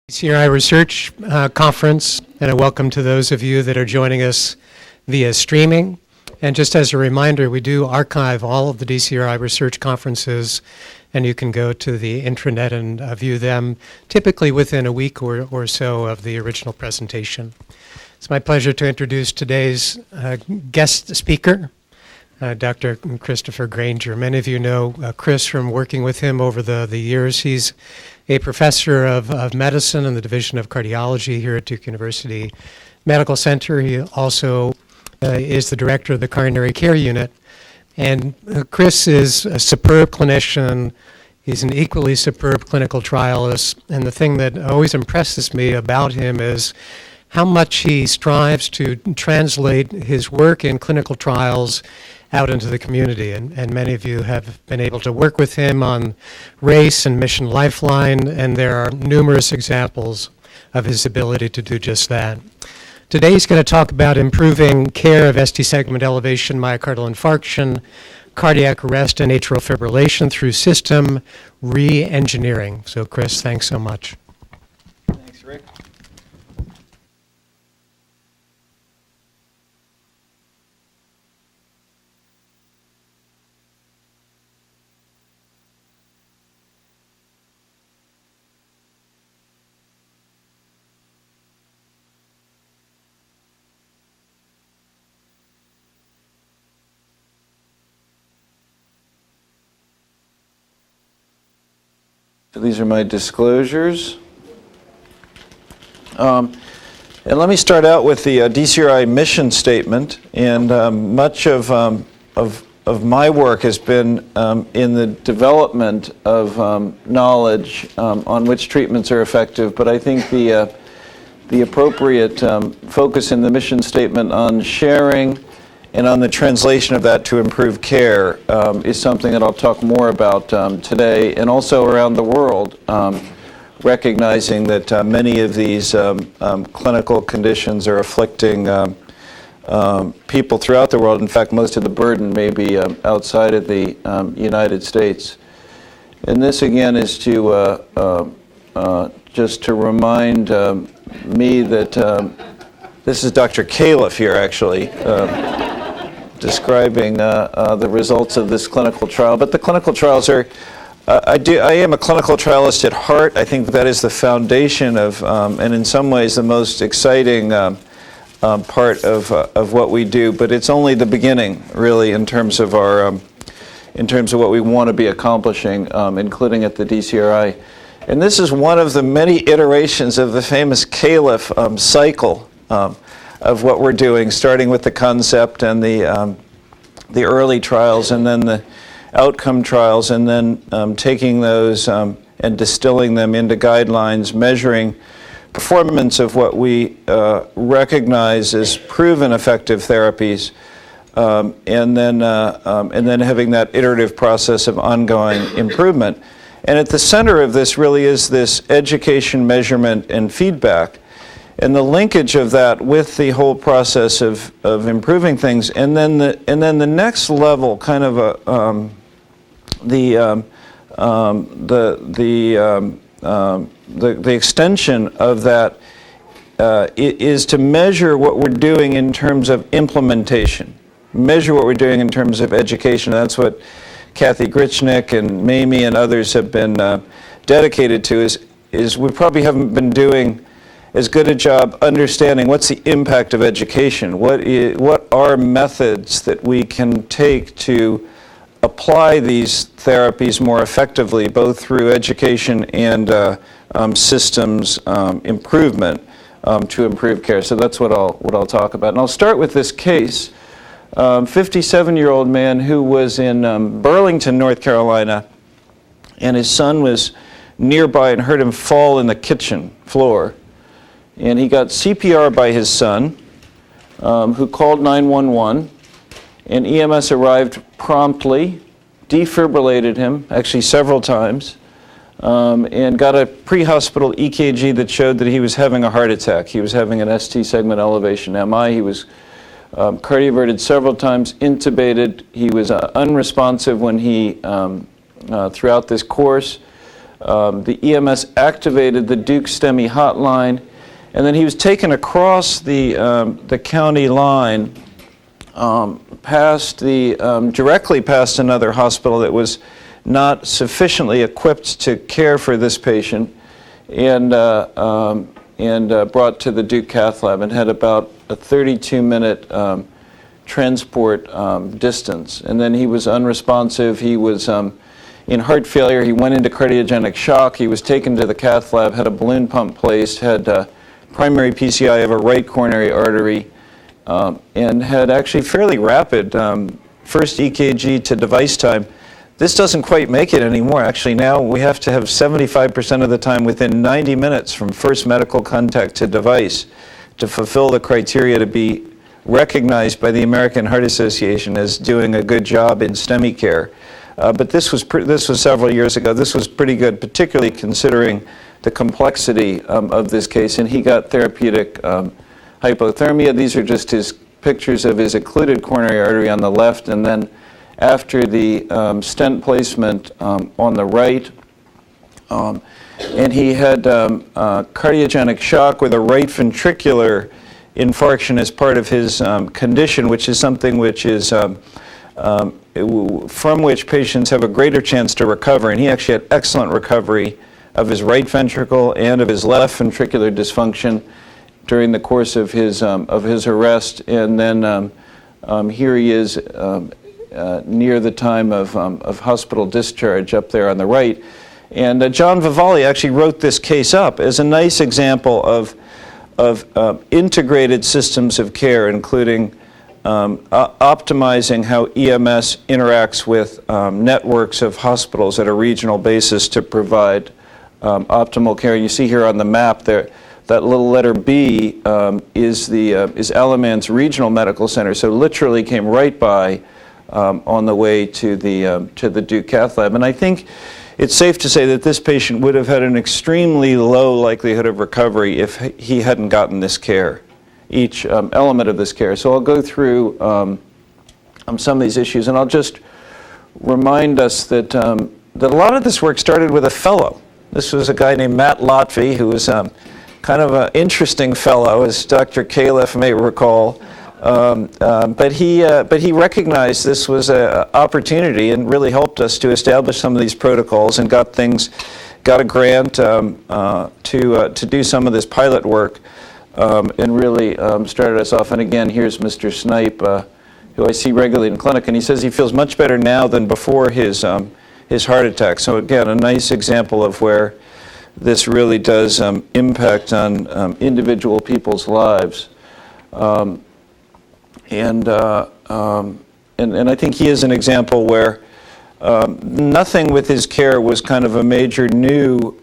CRI Research Conference, and a welcome to those of you that are joining us via streaming. And just as a reminder, we do archive all of the DCRI Research Conferences, and you can go to the intranet and view them typically within a week or so of the original presentation. It's my pleasure to introduce today's guest speaker, Dr. Christopher Granger. Many of you know Chris from working with him over the years. He's a professor of medicine in the Division of Cardiology here at Duke University Medical Center. He also is the director of the Coronary Care Unit. And Chris is a superb clinician. He's an equally superb clinical trialist. And the thing that always impresses me about him is how much he strives to translate his work in clinical trials out into the community. And many of you have been able to work with him on RACE and Mission Lifeline, and there are numerous examples of his ability to do just that. Today he's going to talk about improving care of ST segment elevation, myocardial infarction, cardiac arrest, and atrial fibrillation through system re-engineering. So Chris, thanks so much. Thanks, Rick. So these are my disclosures. And let me start out with the DCRI mission statement. And much of my work has been in the development of knowledge on which treatments are effective. But I think the appropriate focus in the mission statement on sharing and on the translation of that to improve care is something that I'll talk more about today, and also around the world, recognizing that many of these clinical conditions are afflicting people throughout the world. In fact, most of the burden may be outside of the United States. And this, again, is to just to remind me that this is Dr. Calif here, actually. Describing the results of this clinical trial. But the clinical trials are, I am a clinical trialist at heart. I think that is the foundation of, and in some ways the most exciting part of what we do. But it's only the beginning, really, in terms of our, in terms of what we want to be accomplishing, including at the DCRI. And this is one of the many iterations of the famous Calif cycle. Of what we're doing, starting with the concept and the early trials, and then the outcome trials, and then taking those and distilling them into guidelines, measuring performance of what we recognize as proven effective therapies, and then having that iterative process of ongoing improvement. And at the center of this really is this education, measurement, and feedback. And the linkage of that with the whole process of improving things, and then the next level, kind of the extension of that is to measure what we're doing in terms of implementation, measure what we're doing in terms of education. That's what Kathy Grichnick and Mamie and others have been dedicated to. Is we probably haven't been doing as good a job understanding what's the impact of education, what are methods that we can take to apply these therapies more effectively, both through education and systems improvement to improve care. So that's what I'll talk about. And I'll start with this case, 57-year-old man who was in Burlington, North Carolina, and his son was nearby and heard him fall in the kitchen floor. And he got CPR by his son, who called 911, and EMS arrived promptly, defibrillated him, actually several times, and got a pre-hospital EKG that showed that he was having a heart attack. He was having an ST segment elevation MI. He was cardioverted several times, intubated. He was unresponsive when he, throughout this course. The EMS activated the Duke STEMI hotline, and then he was taken across the county line, directly past another hospital that was not sufficiently equipped to care for this patient, and brought to the Duke Cath Lab, and had about a 32-minute transport distance. And then he was unresponsive. He was in heart failure. He went into cardiogenic shock. He was taken to the cath lab, had a balloon pump placed, had primary PCI of a right coronary artery, and had actually fairly rapid first EKG to device time. This doesn't quite make it anymore. Actually, now we have to have 75% of the time within 90 minutes from first medical contact to device to fulfill the criteria to be recognized by the American Heart Association as doing a good job in STEMI care. But this was several years ago. This was pretty good, particularly considering the complexity of this case. And he got therapeutic hypothermia. These are just his pictures of his occluded coronary artery on the left, and then after the stent placement on the right. And he had cardiogenic shock with a right ventricular infarction as part of his condition, which is something which is from which patients have a greater chance to recover. And he actually had excellent recovery of his right ventricle and of his left ventricular dysfunction during the course of his arrest. And then here he is near the time of hospital discharge up there on the right. And John Vivalli actually wrote this case up as a nice example of integrated systems of care, including optimizing how EMS interacts with networks of hospitals at a regional basis to provide optimal care. You see here on the map there, that little letter B is Alamance Regional Medical Center. So literally came right by on the way to the Duke Cath Lab. And I think it's safe to say that this patient would have had an extremely low likelihood of recovery if he hadn't gotten this care, each element of this care. So I'll go through some of these issues, and I'll just remind us that a lot of this work started with a fellow. This was a guy named Matt Lotfi, who was kind of an interesting fellow, as Dr. Calif may recall. But he recognized this was an opportunity and really helped us to establish some of these protocols, and got a grant to do some of this pilot work, and really started us off. And again, here's Mr. Snipe, who I see regularly in clinic, and he says he feels much better now than before his heart attack. So again, a nice example of where this really does impact on individual people's lives. And I think he is an example where nothing with his care was kind of a major new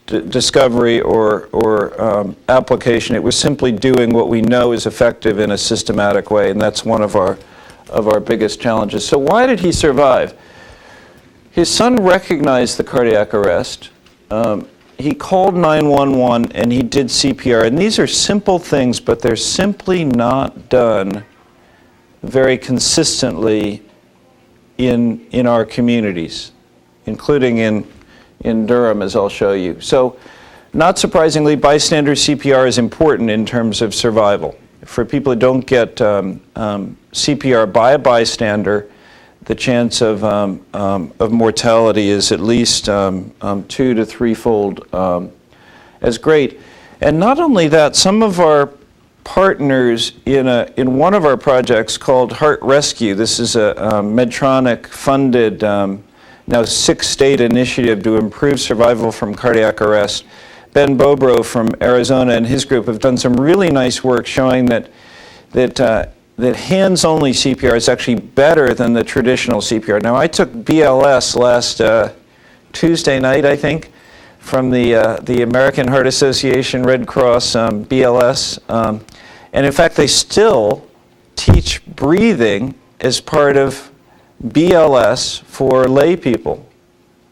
discovery or application. It was simply doing what we know is effective in a systematic way, and that's one of our biggest challenges. So why did he survive? His son recognized the cardiac arrest. He called 911 and he did CPR. And these are simple things, but they're simply not done very consistently in our communities, including in Durham, as I'll show you. So, not surprisingly, bystander CPR is important in terms of survival. For people who don't get CPR by a bystander, the chance of mortality is at least 2 to 3-fold as great. And not only that, some of our partners in one of our projects called Heart Rescue, this is a Medtronic-funded, now 6-state initiative to improve survival from cardiac arrest. Ben Bobrow from Arizona and his group have done some really nice work showing that hands-only CPR is actually better than the traditional CPR. Now, I took BLS last Tuesday night, I think, from the American Heart Association Red Cross BLS. And in fact, they still teach breathing as part of BLS for lay people,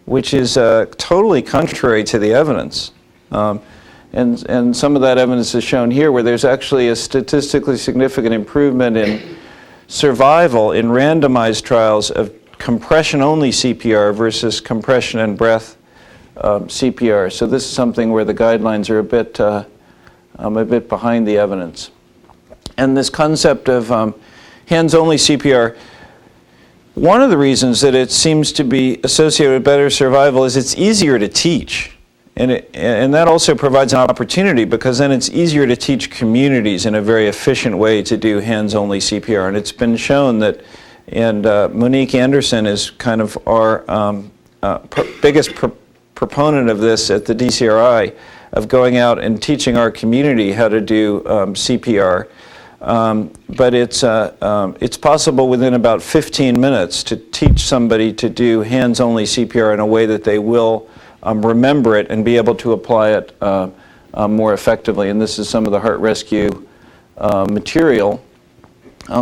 which is totally contrary to the evidence. And some of that evidence is shown here, where there's actually a statistically significant improvement in survival in randomized trials of compression-only CPR versus compression and breath CPR. So this is something where the guidelines are a bit behind the evidence. And this concept of hands-only CPR, one of the reasons that it seems to be associated with better survival is it's easier to teach. And that also provides an opportunity, because then it's easier to teach communities in a very efficient way to do hands-only CPR. And it's been shown that, and Monique Anderson is kind of our biggest proponent of this at the DCRI, of going out and teaching our community how to do CPR. But it's possible within about 15 minutes to teach somebody to do hands-only CPR in a way that they will remember it and be able to apply it more effectively. And this is some of the heart rescue material.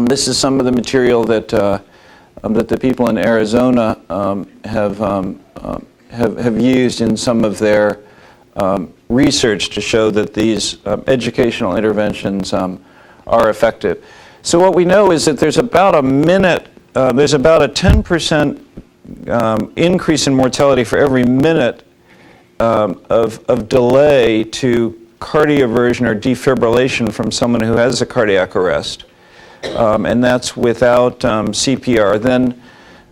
This is some of the material that the people in Arizona have used in some of their research to show that these educational interventions are effective. So what we know is that there's about a 10% increase in mortality for every minute of delay to cardioversion or defibrillation from someone who has a cardiac arrest. And that's without CPR. Then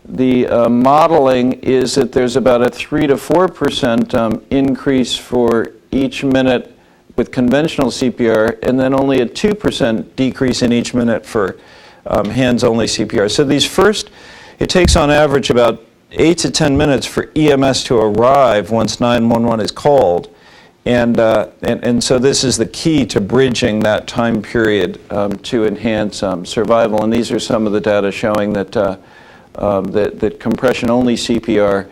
the modeling is that there's about a 3 to 4% increase for each minute with conventional CPR, and then only a 2% decrease in each minute for hands-only CPR. So it takes on average about 8 to 10 minutes for EMS to arrive once 911 is called. And so this is the key to bridging that time period to enhance survival. And these are some of the data showing that that compression-only CPR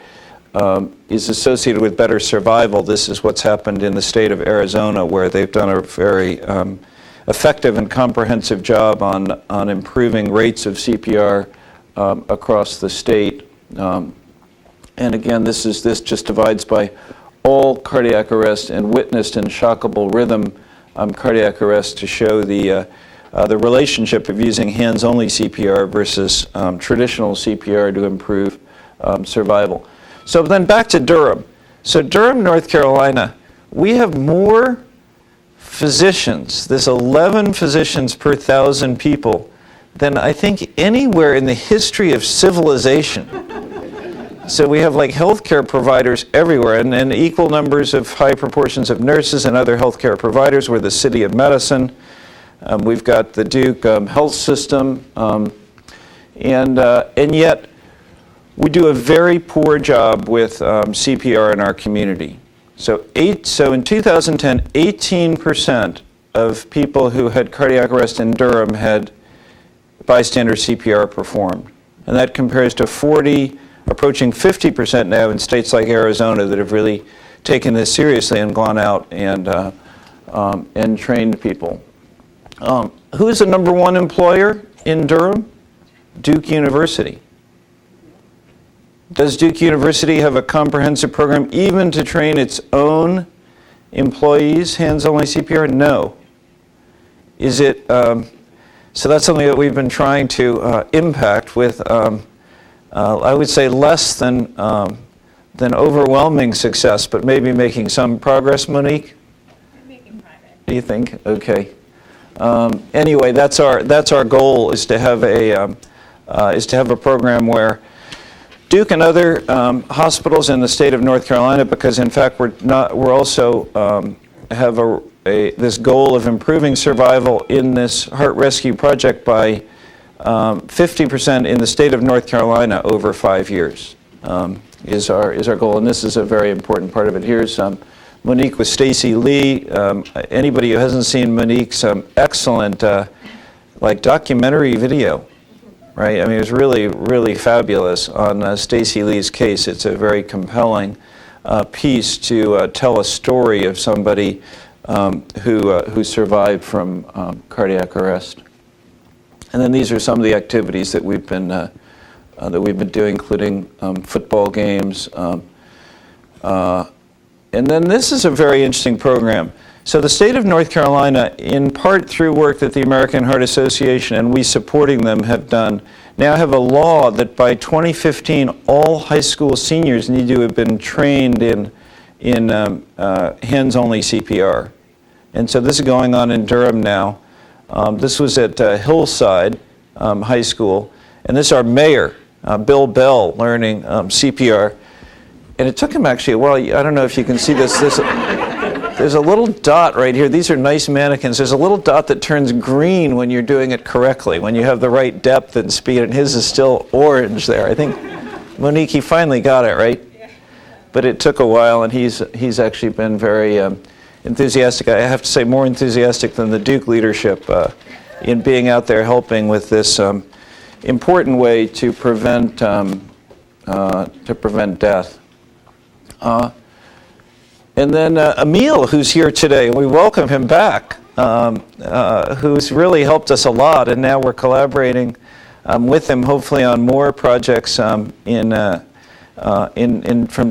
is associated with better survival. This is what's happened in the state of Arizona, where they've done a very effective and comprehensive job on improving rates of CPR across the state. And again, this just divides by all cardiac arrest and witnessed and shockable rhythm cardiac arrest to show the relationship of using hands-only CPR versus traditional CPR to improve survival. So then back to Durham. So Durham, North Carolina, we have more physicians, this 11 physicians per 1,000 people, than I think anywhere in the history of civilization. So we have like healthcare providers everywhere, and equal numbers of high proportions of nurses and other healthcare providers. We're the city of medicine. We've got the Duke health system, and yet we do a very poor job with CPR in our community. So in 2010, 18% of people who had cardiac arrest in Durham had bystander CPR performed, and that compares to 40, approaching 50% now in states like Arizona that have really taken this seriously and gone out and trained people. Who is the number one employer in Durham? Duke University. Does Duke University have a comprehensive program even to train its own employees hands-only CPR? No. Is it, so that's something that we've been trying to impact with, I would say less than overwhelming success, but maybe making some progress, Monique? We're making progress. Do you think? Okay. Anyway, that's our goal, is to have a program where Duke and other hospitals in the state of North Carolina, because in fact we're also have this goal of improving survival in this heart rescue project by 50% in the state of North Carolina over 5 years is our goal, and this is a very important part of it. Here's Monique with Stacey Lee. Anybody who hasn't seen Monique's excellent documentary video, right? I mean, it was really, really fabulous on Stacey Lee's case. It's a very compelling piece to tell a story of somebody who survived from cardiac arrest. And then these are some of the activities that we've been doing, including football games. And then this is a very interesting program. So the state of North Carolina, in part through work that the American Heart Association and we supporting them have done, now have a law that by 2015, all high school seniors need to have been trained in hands-only CPR. And so this is going on in Durham now. This was at Hillside High School. And this is our mayor, Bill Bell, learning CPR. And it took him actually a while. I don't know if you can see this. There's a little dot right here. These are nice mannequins. There's a little dot that turns green when you're doing it correctly, when you have the right depth and speed, and his is still orange there. I think, Monique, he finally got it, right? Yeah. But it took a while, and he's actually been very enthusiastic. I have to say, more enthusiastic than the Duke leadership in being out there helping with this important way to prevent death. And then Emil, who's here today, we welcome him back, who's really helped us a lot, and now we're collaborating with him, hopefully on more projects from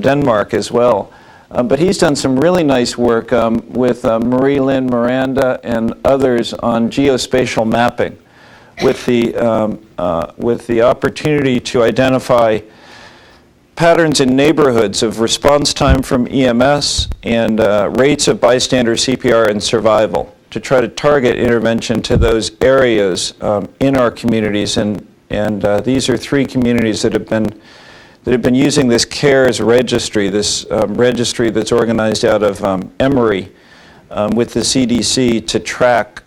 Denmark as well. But he's done some really nice work with Marie-Lynn Miranda and others on geospatial mapping, with the opportunity to identify patterns in neighborhoods of response time from EMS and rates of bystander CPR and survival, to try to target intervention to those areas in our communities. And these are 3 communities that have been using this CARES registry, this registry that's organized out of Emory with the CDC to track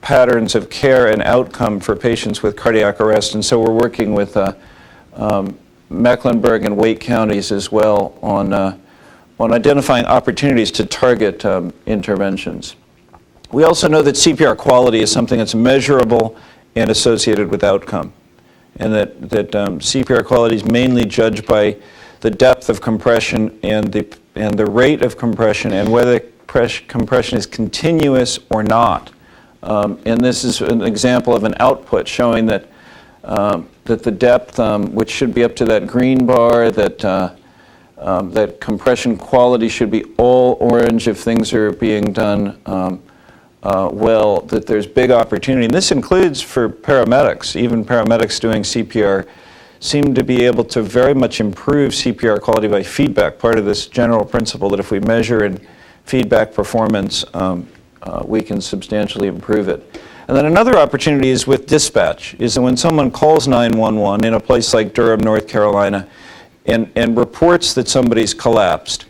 patterns of care and outcome for patients with cardiac arrest. And so we're working with Mecklenburg and Wake counties as well on identifying opportunities to target interventions. We also know that CPR quality is something that's measurable and associated with outcome, and that CPR quality is mainly judged by the depth of compression and the rate of compression, and whether compression is continuous or not. And this is an example of an output showing that the depth, which should be up to that green bar, that compression quality should be all orange if things are being done well, that there's big opportunity. And this includes for paramedics. Even paramedics doing CPR seem to be able to very much improve CPR quality by feedback, part of this general principle that if we measure in feedback performance, we can substantially improve it. And then another opportunity is with dispatch, is that when someone calls 911 in a place like Durham, North Carolina, and reports that somebody's collapsed,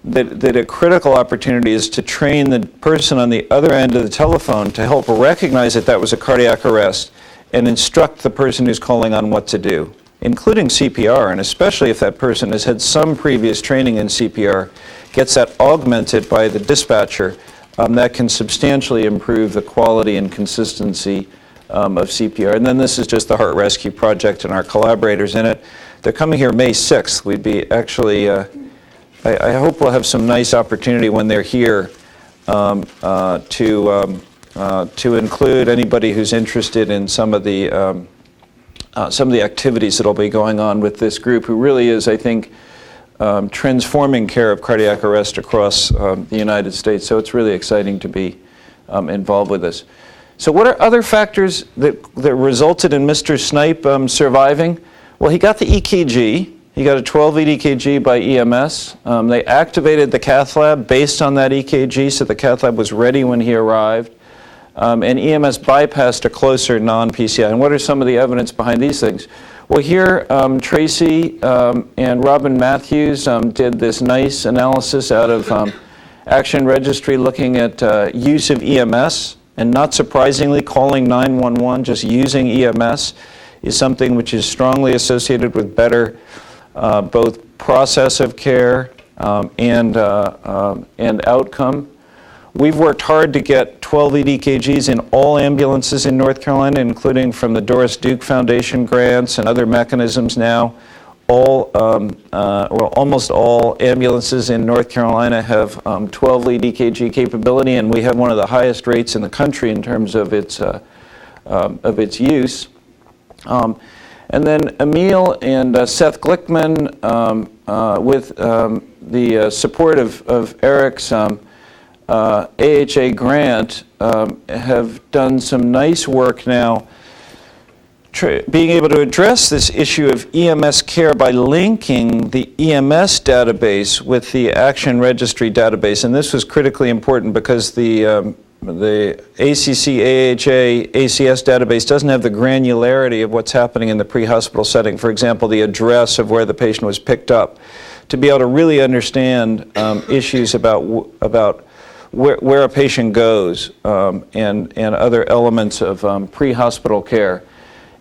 that a critical opportunity is to train the person on the other end of the telephone to help recognize that that was a cardiac arrest and instruct the person who's calling on what to do, including CPR, and especially if that person has had some previous training in CPR, gets that augmented by the dispatcher. That can substantially improve the quality and consistency of CPR. And then this is just the Heart Rescue Project and our collaborators in it. They're coming here May 6th. We'd be actually, I hope we'll have some nice opportunity when they're here to include anybody who's interested in some of the activities that'll be going on with this group, who really is, I think, transforming care of cardiac arrest across the United States. So it's really exciting to be involved with this. So what are other factors that resulted in Mr. Snipe surviving? Well, he got the EKG. He got a 12-lead EKG by EMS. They activated the cath lab based on that EKG, so the cath lab was ready when he arrived. And EMS bypassed a closer non-PCI. And what are some of the evidence behind these things? Well, here, Tracy and Robin Matthews did this nice analysis out of Action Registry looking at use of EMS, and not surprisingly, calling 911, just using EMS, is something which is strongly associated with better both process of care and outcome. We've worked hard to get 12-lead EKGs in all ambulances in North Carolina, including from the Doris Duke Foundation grants and other mechanisms now. Almost all ambulances in North Carolina have 12-lead EKG capability, and we have one of the highest rates in the country in terms of its use. And then Emil and Seth Glickman, with the support of Eric's AHA grant, have done some nice work now being able to address this issue of EMS care by linking the EMS database with the Action Registry database. And this was critically important because the ACC, AHA, ACS database doesn't have the granularity of what's happening in the pre-hospital setting. For example, the address of where the patient was picked up. To be able to really understand issues about where a patient goes and other elements of pre-hospital care.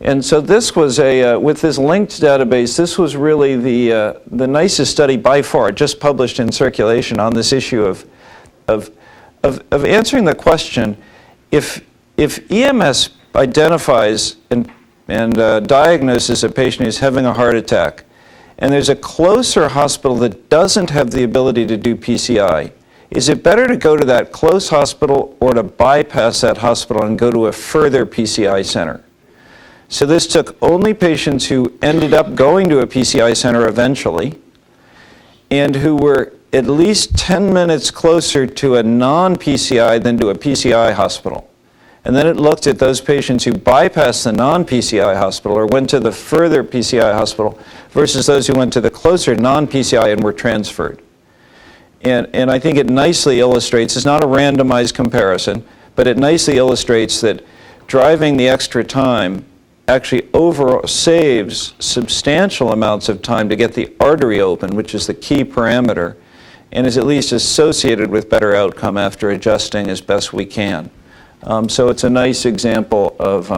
And so this was with this linked database, this was really the nicest study by far, just published in Circulation, on this issue of answering the question, if EMS identifies and diagnoses a patient who's having a heart attack, and there's a closer hospital that doesn't have the ability to do PCI, is it better to go to that close hospital or to bypass that hospital and go to a further PCI center? So this took only patients who ended up going to a PCI center eventually and who were at least 10 minutes closer to a non-PCI than to a PCI hospital. And then it looked at those patients who bypassed the non-PCI hospital or went to the further PCI hospital versus those who went to the closer non-PCI and were transferred. And I think it nicely illustrates, it's not a randomized comparison, but it nicely illustrates that driving the extra time actually saves substantial amounts of time to get the artery open, which is the key parameter, and is at least associated with better outcome after adjusting as best we can. So it's a nice example of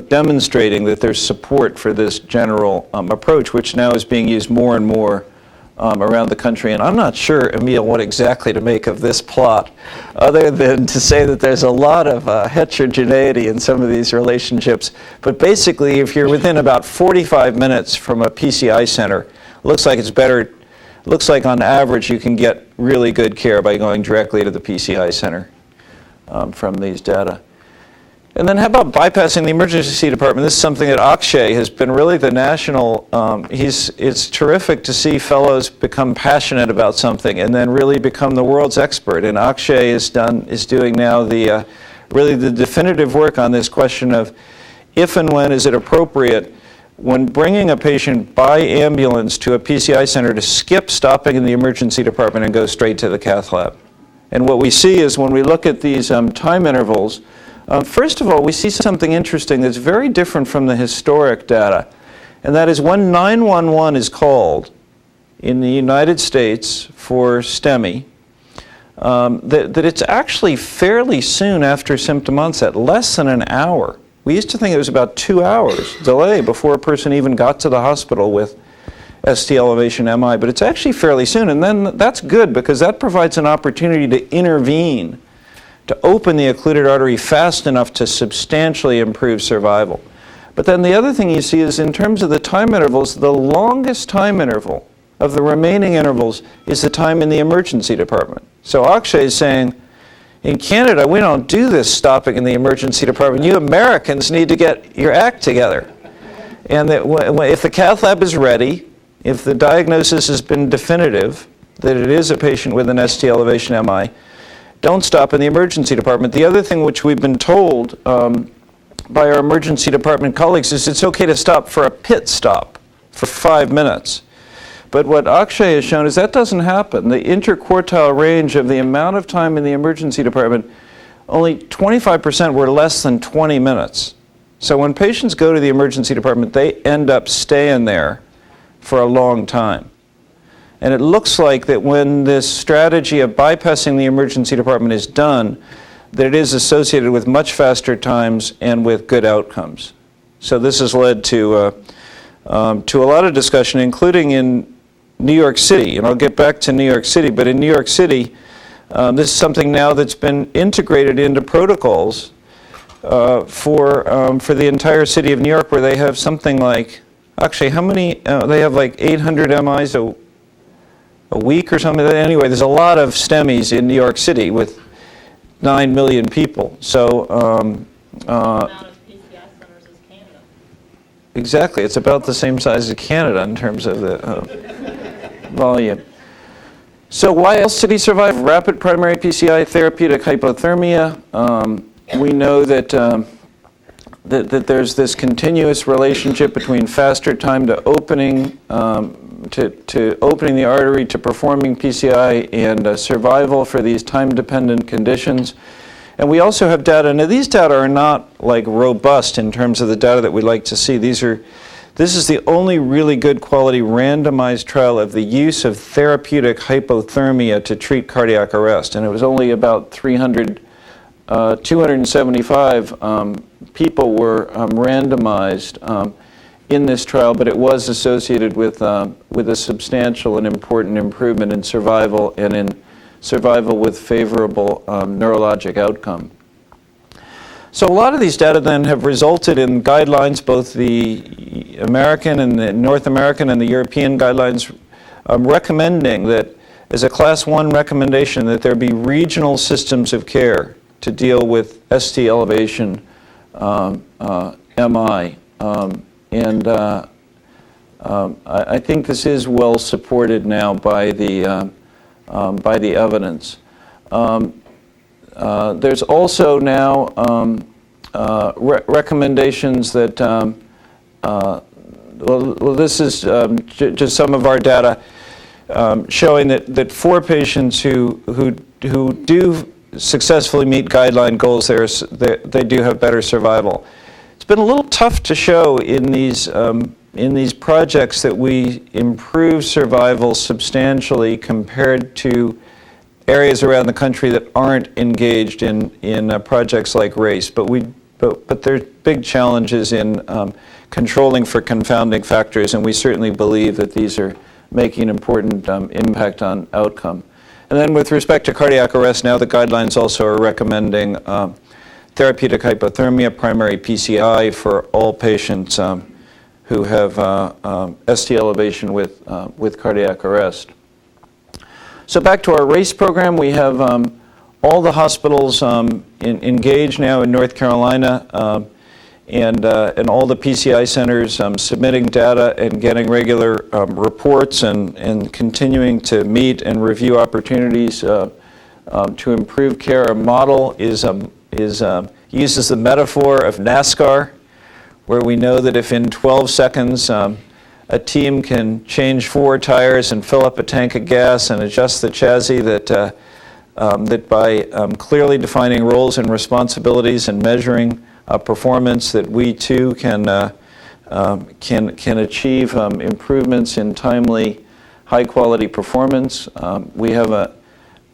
demonstrating that there's support for this general approach, which now is being used more and more around the country. And I'm not sure, Emil, what exactly to make of this plot, other than to say that there's a lot of heterogeneity in some of these relationships. But basically, if you're within about 45 minutes from a PCI center, looks like it's better. Looks like on average you can get really good care by going directly to the PCI center from these data. And then how about bypassing the emergency department? This is something that Akshay has been really the national, it's terrific to see fellows become passionate about something and then really become the world's expert. And Akshay is doing now really the definitive work on this question of if and when is it appropriate when bringing a patient by ambulance to a PCI center to skip stopping in the emergency department and go straight to the cath lab. And what we see is when we look at these time intervals, first of all, we see something interesting that's very different from the historic data, and that is when 911 is called in the United States for STEMI, that it's actually fairly soon after symptom onset, less than an hour. We used to think it was about 2 hours delay before a person even got to the hospital with ST elevation MI, but it's actually fairly soon, and then that's good because that provides an opportunity to intervene, to open the occluded artery fast enough to substantially improve survival. But then the other thing you see is in terms of the time intervals, the longest time interval of the remaining intervals is the time in the emergency department. So Akshay is saying, in Canada, we don't do this stopping in the emergency department. You Americans need to get your act together. And that if the cath lab is ready, if the diagnosis has been definitive, that it is a patient with an ST elevation MI, don't stop in the emergency department. The other thing which we've been told by our emergency department colleagues is it's okay to stop for a pit stop for 5 minutes. But what Akshay has shown is that doesn't happen. The interquartile range of the amount of time in the emergency department, only 25% were less than 20 minutes. So when patients go to the emergency department, they end up staying there for a long time. And it looks like that when this strategy of bypassing the emergency department is done, that it is associated with much faster times and with good outcomes. So this has led to a lot of discussion, including in New York City. And I'll get back to New York City, but in New York City, this is something now that's been integrated into protocols for the entire city of New York, where they have something like, actually, how many? They have like 800 MIs a week or something. Anyway, there's a lot of STEMIs in New York City with 9 million people. So amount of PCI centers as Canada. Exactly, it's about the same size as Canada in terms of the volume. So why else did he survive rapid primary PCI therapeutic hypothermia? We know that that there's this continuous relationship between faster time to opening, to opening the artery, to performing PCI, and survival for these time-dependent conditions. And we also have data. Now, these data are not like robust in terms of the data that we'd like to see. This is the only really good quality randomized trial of the use of therapeutic hypothermia to treat cardiac arrest. And it was only about 275 people were randomized in this trial, but it was associated with a substantial and important improvement in survival and in survival with favorable neurologic outcome. So a lot of these data then have resulted in guidelines, both the American and the North American and the European guidelines, recommending that as a class 1 recommendation that there be regional systems of care to deal with ST elevation MI. I think this is well supported now by the evidence. There's also now recommendations that, this is just some of our data showing that for patients who do successfully meet guideline goals, they do have better survival. It's been a little tough to show in these projects that we improve survival substantially compared to areas around the country that aren't engaged in projects like RACE. But there's big challenges in controlling for confounding factors, and we certainly believe that these are making an important impact on outcome. And then with respect to cardiac arrest, now the guidelines also are recommending therapeutic hypothermia, primary PCI for all patients who have ST elevation with cardiac arrest. So back to our RACE program, we have all the hospitals engaged now in North Carolina, and all the PCI centers submitting data and getting regular reports and continuing to meet and review opportunities to improve care. Our model uses the metaphor of NASCAR, where we know that if in 12 seconds a team can change 4 tires and fill up a tank of gas and adjust the chassis, that by clearly defining roles and responsibilities and measuring performance, that we too can achieve improvements in timely, high-quality performance. We have a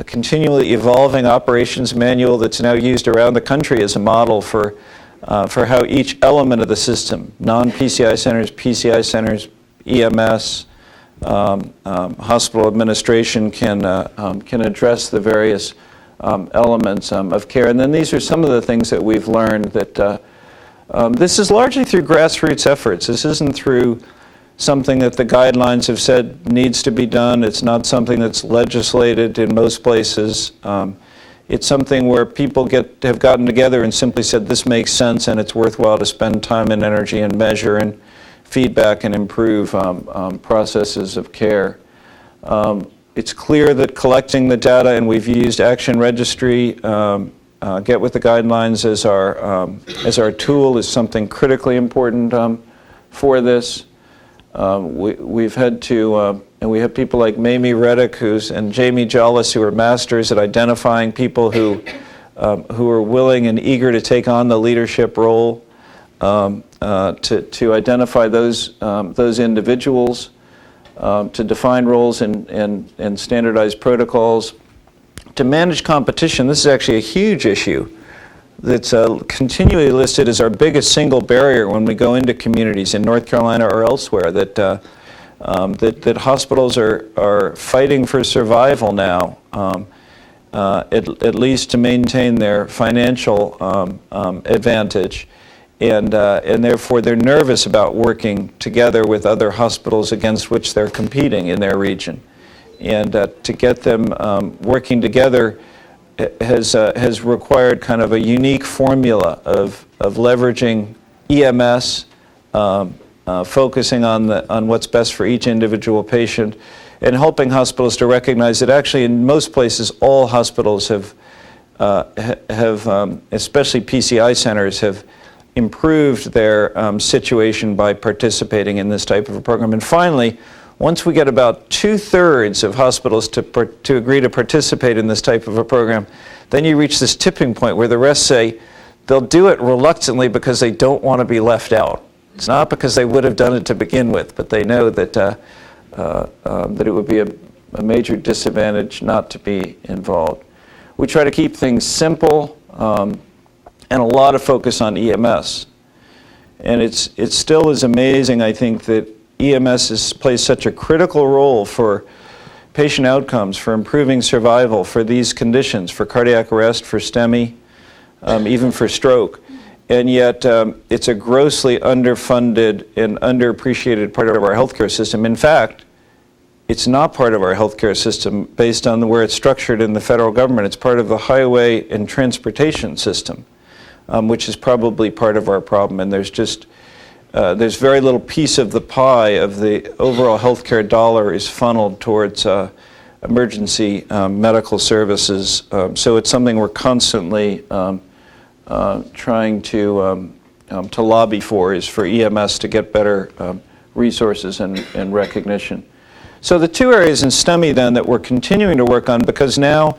continually evolving operations manual that's now used around the country as a model for how each element of the system, non-PCI centers, PCI centers, EMS, hospital administration can address the various elements of care. And then these are some of the things that we've learned, that this is largely through grassroots efforts. This isn't through something that the guidelines have said needs to be done. It's not something that's legislated in most places. It's something where people have gotten together and simply said, this makes sense and it's worthwhile to spend time and energy and measure and feedback and improve processes of care. It's clear that collecting the data, and we've used Action Registry, Get With the Guidelines as our tool, is something critically important for this. We've had to, and we have people like Mamie Reddick and Jamie Jollis, who are masters at identifying people who are willing and eager to take on the leadership role, to identify those individuals, to define roles and standardize protocols, to manage competition. This is actually a huge issue that's continually listed as our biggest single barrier when we go into communities in North Carolina or elsewhere, that hospitals are fighting for survival now, at least to maintain their financial advantage. And therefore they're nervous about working together with other hospitals against which they're competing in their region. And to get them working together has required kind of a unique formula of leveraging EMS, focusing on what's best for each individual patient, and helping hospitals to recognize that actually in most places all hospitals have especially PCI centers, have improved their situation by participating in this type of a program. And finally, once we get about 2/3 of hospitals to agree to participate in this type of a program, then you reach this tipping point where the rest say they'll do it reluctantly because they don't want to be left out. It's not because they would have done it to begin with, but they know that that it would be a major disadvantage not to be involved. We try to keep things simple and a lot of focus on EMS. And it still is amazing, I think, that EMS plays such a critical role for patient outcomes, for improving survival, for these conditions, for cardiac arrest, for STEMI, even for stroke. And yet it's a grossly underfunded and underappreciated part of our healthcare system. In fact, it's not part of our healthcare system based on where it's structured in the federal government. It's part of the highway and transportation system, which is probably part of our problem. And there's very little piece of the pie of the overall healthcare dollar is funneled towards emergency medical services. So it's something we're constantly trying to lobby for, is for EMS to get better resources and recognition. So the two areas in STEMI then that we're continuing to work on, because now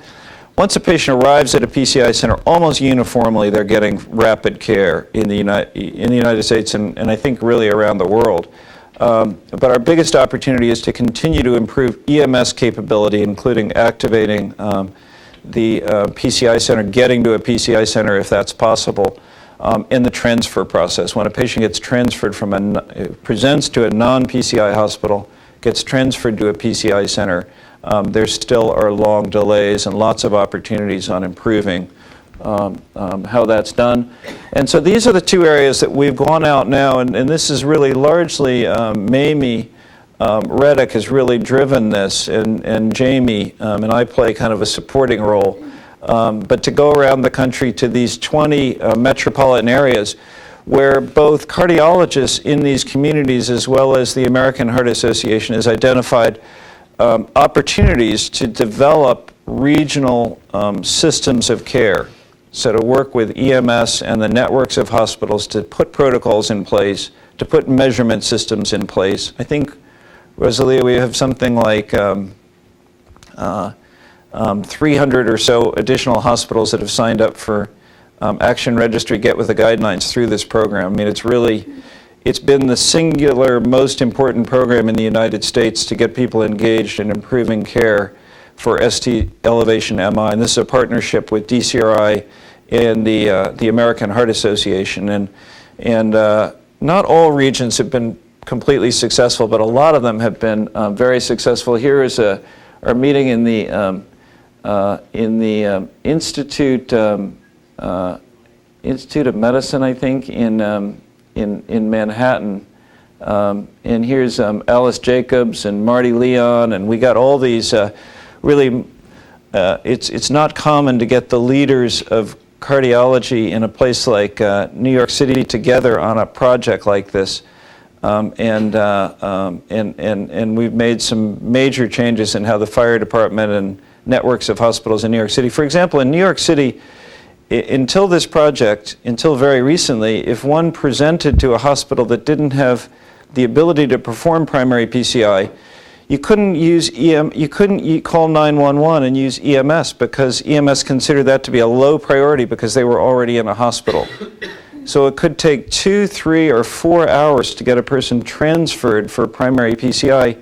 once a patient arrives at a PCI center, almost uniformly they're getting rapid care in the United States and I think really around the world. But our biggest opportunity is to continue to improve EMS capability, including activating the PCI center, getting to a PCI center if that's possible, in the transfer process. When a patient gets transferred presents to a non-PCI hospital, gets transferred to a PCI center, there still are long delays and lots of opportunities on improving how that's done. And so these are the two areas that we've gone out now, and this is really largely Mamie Reddick has really driven this, and Jamie and I play kind of a supporting role. But to go around the country to these 20 metropolitan areas where both cardiologists in these communities as well as the American Heart Association has identified opportunities to develop regional systems of care. So to work with EMS and the networks of hospitals to put protocols in place, to put measurement systems in place. I think, Rosalia, we have something like 300 or so additional hospitals that have signed up for Action Registry Get With the Guidelines through this program. I mean, it's been the singular most important program in the United States to get people engaged in improving care for ST elevation MI. And this is a partnership with DCRI and the American Heart Association. And not all regions have been completely successful, but a lot of them have been very successful. Here is our meeting in the Institute of Medicine, I think, in Manhattan. And here's Alice Jacobs and Marty Leon, and we got all these really, it's not common to get the leaders of cardiology in a place like New York City together on a project like this. And we've made some major changes in how the fire department and networks of hospitals in New York City. For example, in New York City, until this project, until very recently, if one presented to a hospital that didn't have the ability to perform primary PCI, you couldn't call 911 and use EMS because EMS considered that to be a low priority because they were already in a hospital. So it could take 2, 3, or 4 hours to get a person transferred for primary PCI,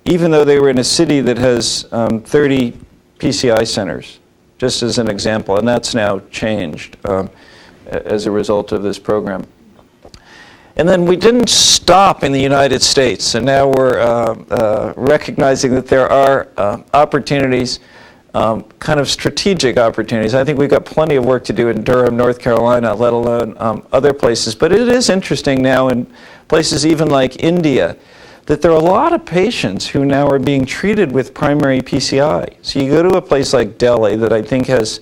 even though they were in a city that has 30 PCI centers, just as an example. And that's now changed as a result of this program. And then we didn't stop in the United States, and now we're recognizing that there are opportunities, kind of strategic opportunities. I think we've got plenty of work to do in Durham, North Carolina, let alone other places. But it is interesting now in places even like India that there are a lot of patients who now are being treated with primary PCI. So you go to a place like Delhi that I think has,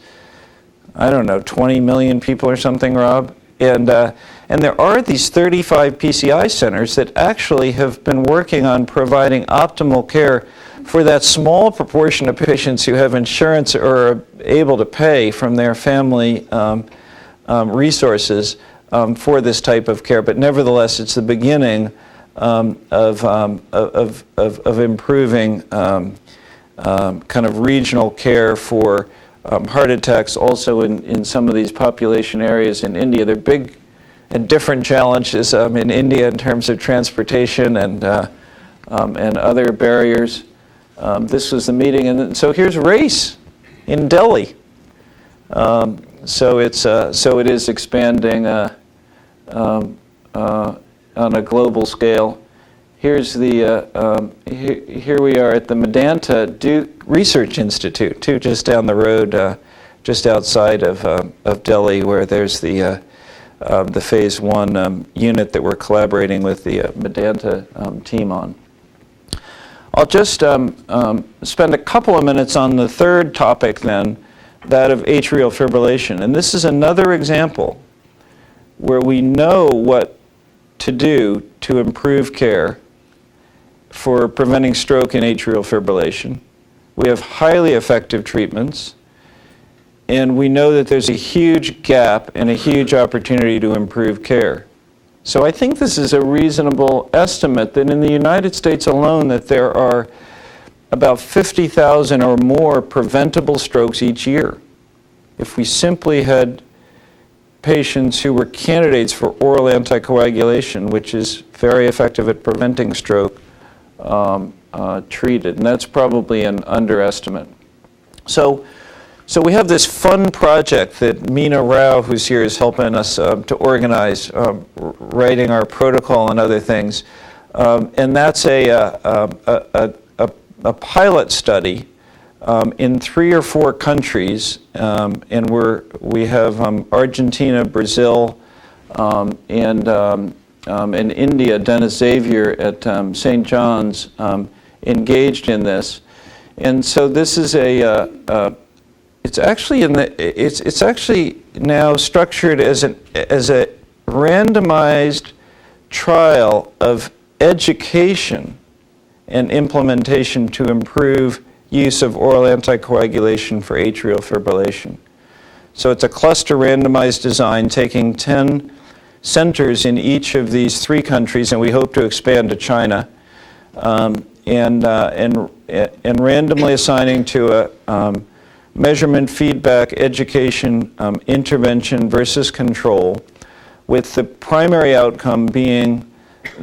I don't know, 20 million people or something, Rob? And there are these 35 PCI centers that actually have been working on providing optimal care for that small proportion of patients who have insurance or are able to pay from their family resources for this type of care. But nevertheless, it's the beginning of improving kind of regional care for heart attacks also in some of these population areas in India. They're big and different challenges in India in terms of transportation and other barriers. This was the meeting, and so here's RACE in Delhi. So it is expanding on a global scale. Here's the here we are at the Medanta Research Institute, too, just down the road, just outside of Delhi, where there's the phase 1 unit that we're collaborating with the Medanta team on. I'll just spend a couple of minutes on the third topic then, that of atrial fibrillation. And this is another example where we know what to do to improve care for preventing stroke and atrial fibrillation. We have highly effective treatments, and we know that there's a huge gap and a huge opportunity to improve care. So I think this is a reasonable estimate that in the United States alone that there are about 50,000 or more preventable strokes each year. If we simply had patients who were candidates for oral anticoagulation, which is very effective at preventing stroke, treated, and that's probably an underestimate. So we have this fun project that Meena Rao, who's here, is helping us to organize, writing our protocol and other things, and that's a pilot study in 3 or 4 countries, and we have Argentina, Brazil, and India. Dennis Xavier at St. John's engaged in this, and so this is it's actually it's actually now structured as a randomized trial of education and implementation to improve use of oral anticoagulation for atrial fibrillation. So it's a cluster randomized design taking 10 centers in each of these 3 countries, and we hope to expand to China, and randomly assigning to a measurement, feedback, education, intervention versus control, with the primary outcome being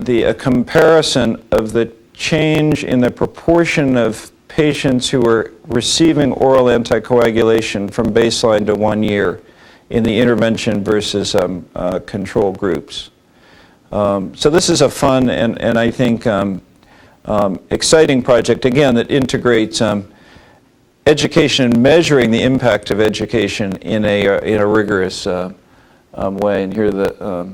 a comparison of the change in the proportion of patients who are receiving oral anticoagulation from baseline to 1 year in the intervention versus control groups. So this is a fun and I think exciting project, again, that integrates education and measuring the impact of education in a rigorous way. And here are the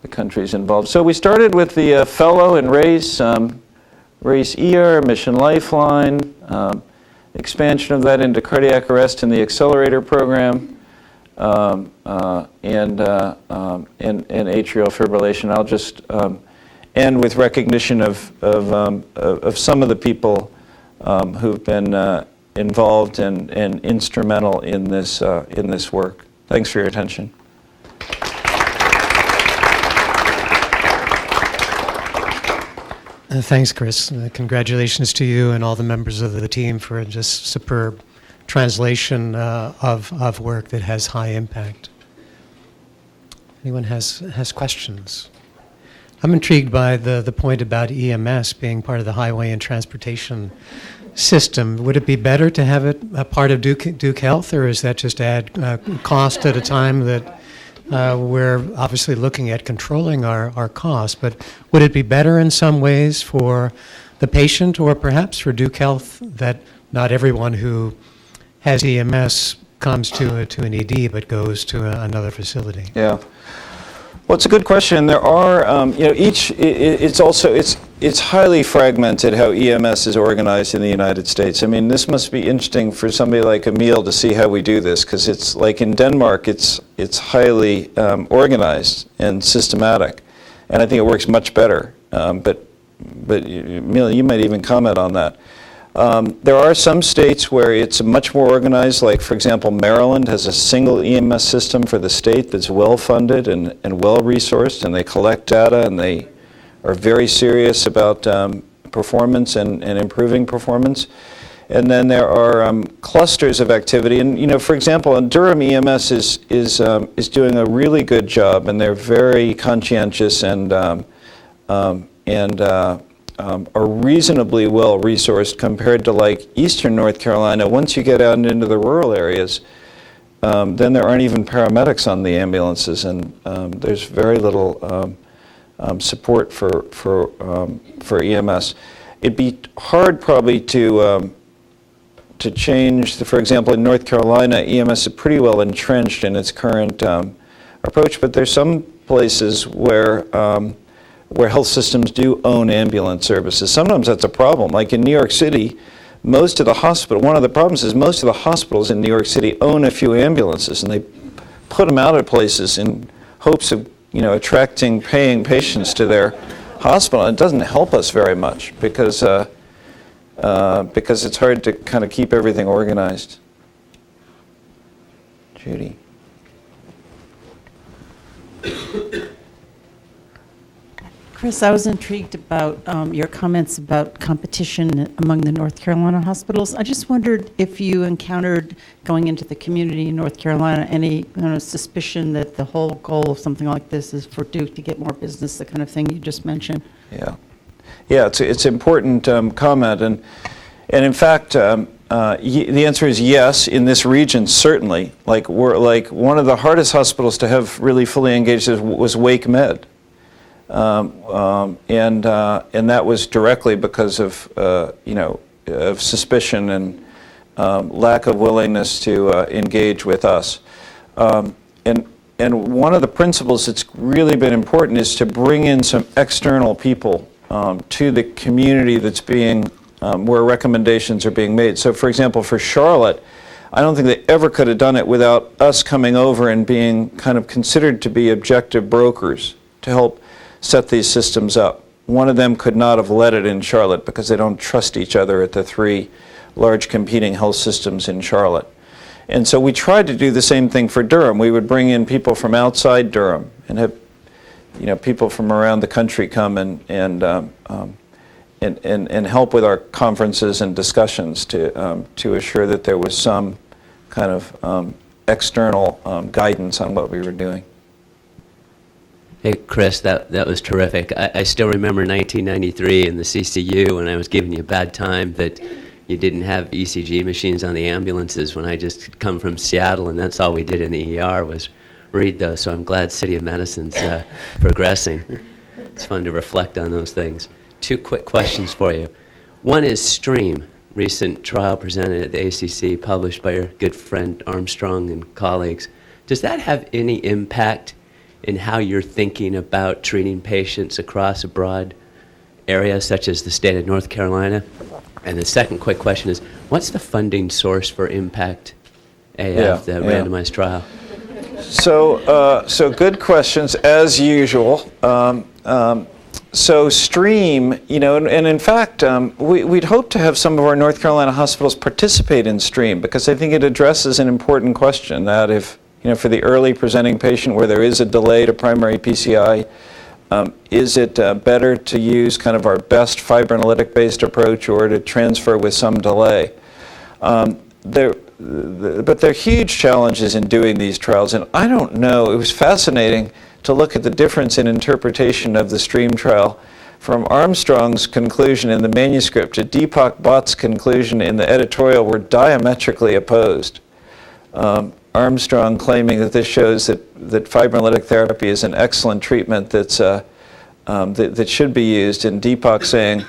countries involved. So we started with the fellow in RACE, RACE ER, Mission Lifeline, expansion of that into cardiac arrest in the accelerator program, and atrial fibrillation. I'll just end with recognition of some of the people who've been involved and instrumental in this work. Thanks for your attention. Thanks, Chris. Congratulations to you and all the members of the team for just superb translation of work that has high impact. Anyone has questions? I'm intrigued by the point about EMS being part of the highway and transportation system. Would it be better to have it a part of Duke Health, or is that just add cost at a time that we're obviously looking at controlling our costs, but would it be better in some ways for the patient or perhaps for Duke Health that not everyone who has EMS comes to an ED but goes to another facility? Yeah. Well, it's a good question. There are, it's highly fragmented how EMS is organized in the United States. I mean, this must be interesting for somebody like Emil to see how we do this, because it's like in Denmark, it's highly organized and systematic, and I think it works much better. But Emil, you might even comment on that. There are some states where it's much more organized, like, for example, Maryland has a single EMS system for the state that's well-funded and well-resourced, and they collect data, and they are very serious about performance and improving performance. And then there are clusters of activity, and for example, Durham EMS is doing a really good job, and they're very conscientious and are reasonably well resourced compared to like Eastern North Carolina. Once you get out into the rural areas, then there aren't even paramedics on the ambulances, and there's very little support for EMS. It'd be hard probably to change. For example, in North Carolina, EMS is pretty well entrenched in its current approach, but there's some places where health systems do own ambulance services. Sometimes that's a problem. Like in New York City, one of the problems is most of the hospitals in New York City own a few ambulances, and they put them out at places in hopes of attracting paying patients to their hospital. It doesn't help us very much because it's hard to kind of keep everything organized. Judy. Chris, I was intrigued about your comments about competition among the North Carolina hospitals. I just wondered if you encountered, going into the community in North Carolina, any suspicion that the whole goal of something like this is for Duke to get more business, the kind of thing you just mentioned. Yeah, it's an important comment, and in fact, the answer is yes. In this region, certainly. Like one of the hardest hospitals to have really fully engaged was Wake Med. And that was directly because of of suspicion and lack of willingness to engage with us. And one of the principles that's really been important is to bring in some external people to the community that's being where recommendations are being made. So, for example, for Charlotte, I don't think they ever could have done it without us coming over and being kind of considered to be objective brokers to help set these systems up. One of them could not have led it in Charlotte because they don't trust each other at the three large competing health systems in Charlotte. And so we tried to do the same thing for Durham. We would bring in people from outside Durham and have people from around the country come and help with our conferences and discussions to assure that there was some kind of external guidance on what we were doing. Hey, Chris, that was terrific. I still remember 1993 in the CCU when I was giving you a bad time that you didn't have ECG machines on the ambulances when I just come from Seattle, and that's all we did in the ER was read those. So I'm glad City of Medicine's progressing. It's fun to reflect on those things. Two quick questions for you. One is STREAM, recent trial presented at the ACC, published by your good friend Armstrong and colleagues. Does that have any impact in how you're thinking about treating patients across a broad area, such as the state of North Carolina? And the second quick question is, what's the funding source for IMPACT AF, the randomized trial? So good questions, as usual. So STREAM, and in fact, we'd hope to have some of our North Carolina hospitals participate in STREAM because I think it addresses an important question that if, for the early presenting patient where there is a delay to primary PCI, is it better to use kind of our best fibrinolytic-based approach or to transfer with some delay? But there are huge challenges in doing these trials, and I don't know. It was fascinating to look at the difference in interpretation of the STREAM trial from Armstrong's conclusion in the manuscript to Deepak Bhatt's conclusion in the editorial were diametrically opposed. Armstrong claiming that this shows that fibrinolytic therapy is an excellent treatment that should be used, and Deepak saying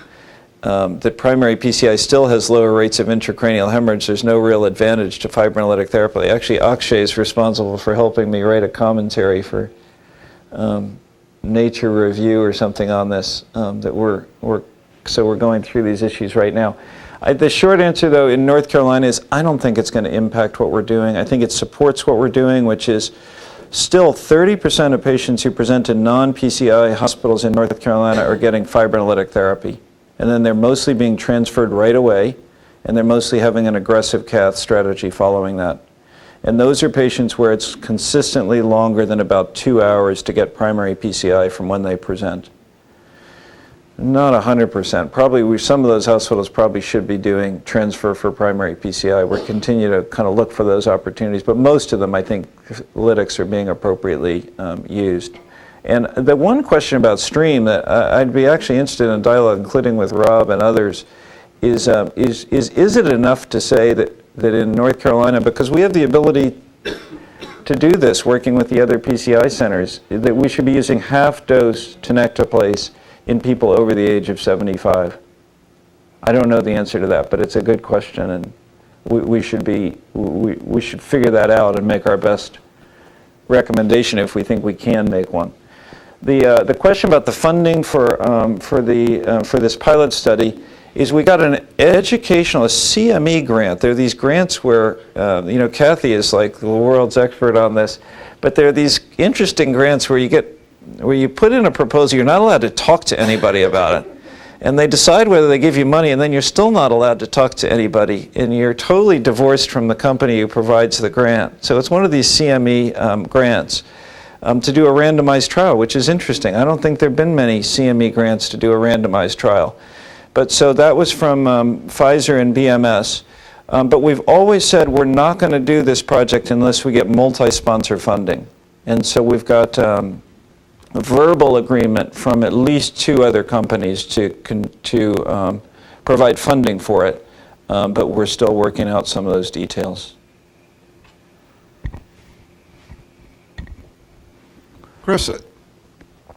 that primary PCI still has lower rates of intracranial hemorrhage. There's no real advantage to fibrinolytic therapy. Actually, Akshay is responsible for helping me write a commentary for Nature Review or something on this. So we're going through these issues right now. The short answer, though, in North Carolina is I don't think it's going to impact what we're doing. I think it supports what we're doing, which is still 30% of patients who present to non-PCI hospitals in North Carolina are getting fibrinolytic therapy. And then they're mostly being transferred right away and they're mostly having an aggressive cath strategy following that. And those are patients where it's consistently longer than about 2 hours to get primary PCI from when they present. Not 100%. Probably some of those hospitals probably should be doing transfer for primary PCI. We're continuing to kind of look for those opportunities, but most of them, I think, lytics are being appropriately used. And the one question about stream that I'd be actually interested in dialogue, including with Rob and others, is it enough to say that in North Carolina, because we have the ability to do this working with the other PCI centers, that we should be using half-dose tenecteplase in people over the age of 75? I don't know the answer to that, but it's a good question, and we should figure that out and make our best recommendation if we think we can make one. The question about the funding for this pilot study is we got an educational, a CME grant. There are these grants where, Kathy is like the world's expert on this, but there are these interesting grants where you put in a proposal, you're not allowed to talk to anybody about it. And they decide whether they give you money, and then you're still not allowed to talk to anybody, and you're totally divorced from the company who provides the grant. So it's one of these CME grants to do a randomized trial, which is interesting. I don't think there have been many CME grants to do a randomized trial. But so that was from Pfizer and BMS. But we've always said we're not going to do this project unless we get multi-sponsor funding. And so we've got a verbal agreement from at least 2 other companies to provide funding for it. But we're still working out some of those details. Chris,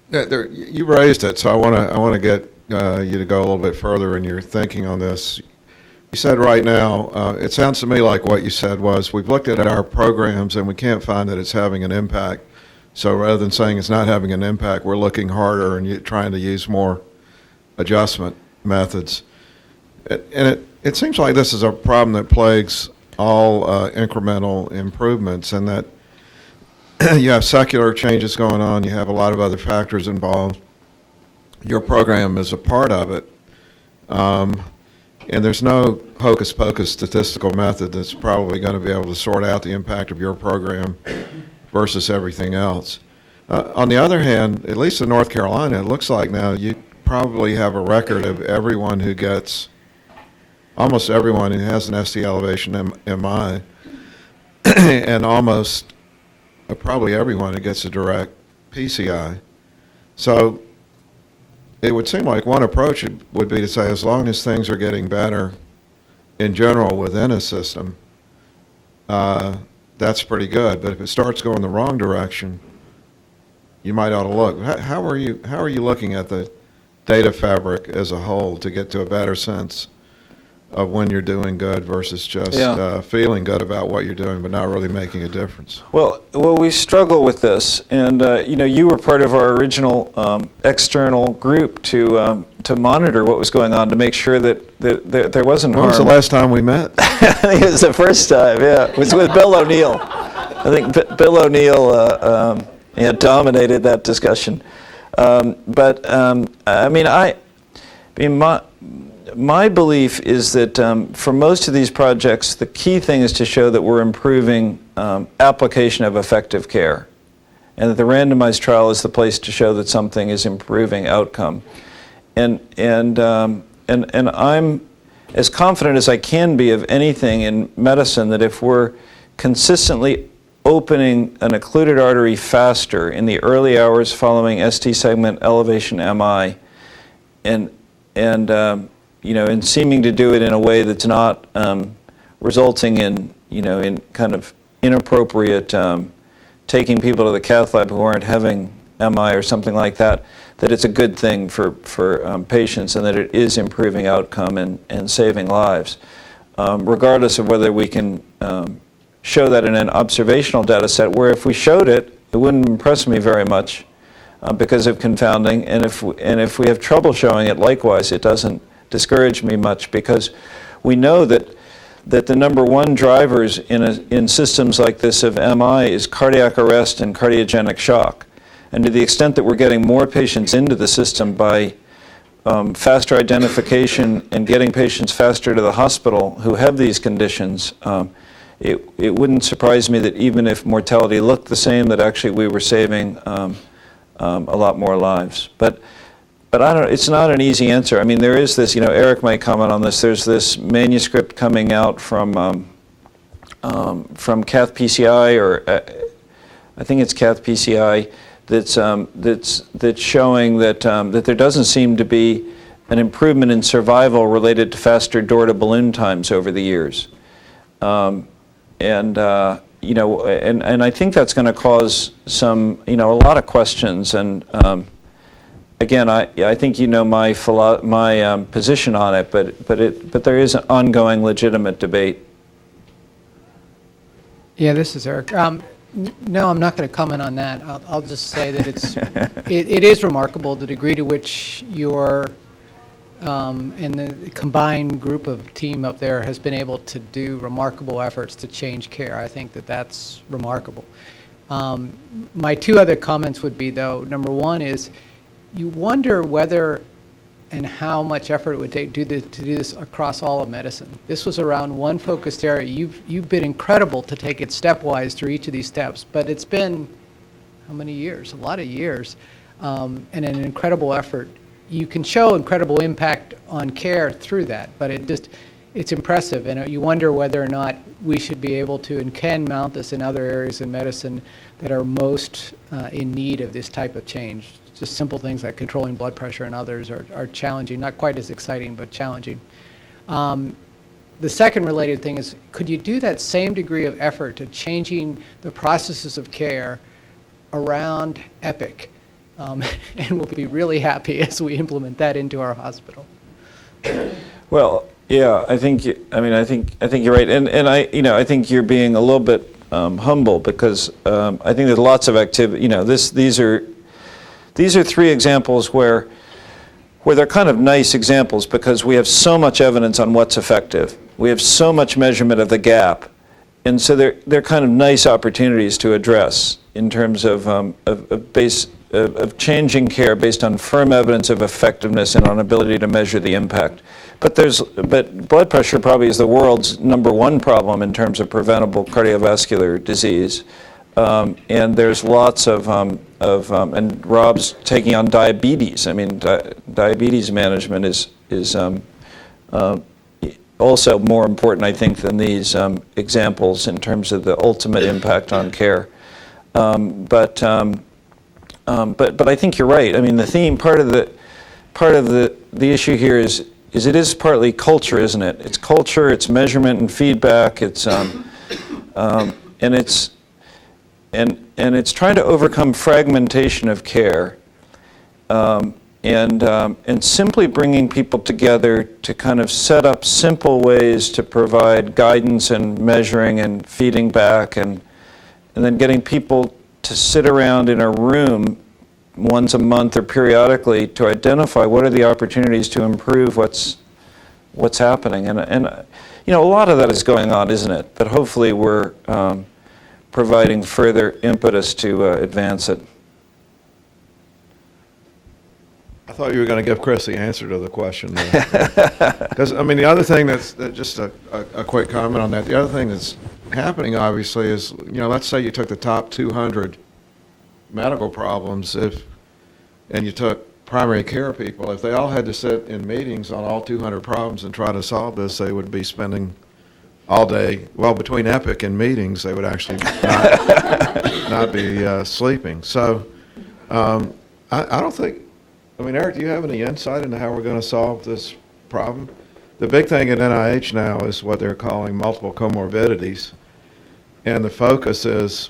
you raised it, so I want to get you to go a little bit further in your thinking on this. You said right now, it sounds to me like what you said was, we've looked at our programs and we can't find that it's having an impact. So rather than saying it's not having an impact, we're looking harder and trying to use more adjustment methods. And it seems like this is a problem that plagues all incremental improvements, and that you have secular changes going on, you have a lot of other factors involved. Your program is a part of it. And there's no hocus-pocus statistical method that's probably going to be able to sort out the impact of your program versus everything else. On the other hand, at least in North Carolina, it looks like now you probably have a record of everyone who gets, almost everyone who has an ST elevation MI, and almost probably everyone who gets a direct PCI. So it would seem like one approach would be to say, as long as things are getting better in general within a system, that's pretty good. But if it starts going the wrong direction, you might ought to look. How are you looking at the data fabric as a whole to get to a better sense of when you're doing good versus just feeling good about what you're doing but not really making a difference? Well, we struggle with this, and you were part of our original external group to monitor what was going on, to make sure that there wasn't harm. When was the last time we met? I think it was the first time. Yeah, it was with Bill O'Neill. I think Bill O'Neill dominated that discussion. My belief is that for most of these projects, the key thing is to show that we're improving application of effective care, and that the randomized trial is the place to show that something is improving outcome. And I'm as confident as I can be of anything in medicine that if we're consistently opening an occluded artery faster in the early hours following ST segment elevation MI, and seeming to do it in a way that's not resulting in kind of inappropriate taking people to the cath lab who aren't having MI or something like that, that it's a good thing for patients, and that it is improving outcome and saving lives, regardless of whether we can show that in an observational data set, where if we showed it, it wouldn't impress me very much because of confounding, and if we have trouble showing it, likewise, it doesn't discourage me much, because we know that the number one drivers in systems like this of MI is cardiac arrest and cardiogenic shock. And to the extent that we're getting more patients into the system by faster identification and getting patients faster to the hospital who have these conditions, it wouldn't surprise me that even if mortality looked the same, that actually we were saving a lot more lives. But I don't. It's not an easy answer. I mean, there is this. Eric might comment on this. There's this manuscript coming out from Cath PCI, or I think it's Cath PCI, that's showing that that there doesn't seem to be an improvement in survival related to faster door-to-balloon times over the years, and I think that's going to cause some a lot of questions. And again, I think my position on it, but there is an ongoing legitimate debate. Yeah, this is Eric. No, I'm not going to comment on that. I'll just say that it is remarkable the degree to which your and the combined group of team up there has been able to do remarkable efforts to change care. I think that that's remarkable. My two other comments would be, though, number one is you wonder whether and how much effort it would take to do this across all of medicine. This was around one focused area. You've been incredible to take it stepwise through each of these steps, but it's been how many years? A lot of years, and an incredible effort. You can show incredible impact on care through that, but it's impressive, and you wonder whether or not we should be able to and can mount this in other areas in medicine that are most in need of this type of change. Just simple things like controlling blood pressure and others are challenging, not quite as exciting, but challenging. The second related thing is, could you do that same degree of effort to changing the processes of care around EPIC? And we'll be really happy as we implement that into our hospital. Well, yeah, I think you're right, and I think you're being a little bit humble, because I think there's lots of activity. These are three examples where they're kind of nice examples, because we have so much evidence on what's effective. We have so much measurement of the gap, and so they're kind of nice opportunities to address in terms of changing care based on firm evidence of effectiveness and on ability to measure the impact. But blood pressure probably is the world's #1 problem in terms of preventable cardiovascular disease. And there's lots of and Rob's taking on diabetes. I mean, diabetes management is also more important, I think, than these examples in terms of the ultimate impact on care. But I think you're right. I mean, the theme, part of the issue here is it is partly culture, isn't it? It's culture, it's measurement and feedback, it's and it's trying to overcome fragmentation of care, and simply bringing people together to kind of set up simple ways to provide guidance and measuring and feeding back, and then getting people to sit around in a room once a month or periodically to identify what are the opportunities to improve what's happening. And a lot of that is going on, isn't it? But hopefully we're providing further impetus to advance it. I thought you were going to give Chris the answer to the question. Because, the other thing just a quick comment on that. The other thing that's happening, obviously, is, let's say you took the top 200 medical problems, and you took primary care people. If they all had to sit in meetings on all 200 problems and try to solve this, they would be spending all day. Well, between EPIC and meetings, they would actually not be sleeping. So I don't think, Eric, do you have any insight into how we're going to solve this problem? The big thing at NIH now is what they're calling multiple comorbidities. And the focus is,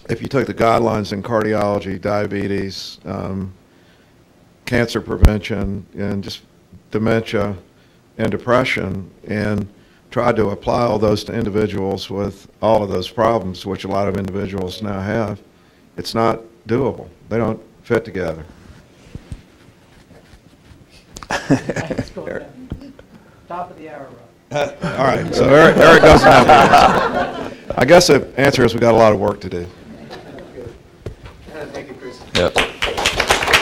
if you took the guidelines in cardiology, diabetes, cancer prevention, and just dementia and depression, and tried to apply all those to individuals with all of those problems, which a lot of individuals now have, it's not doable. They don't fit together. Top of the hour, All right, so Eric doesn't have the answer. I guess the answer is we've got a lot of work to do.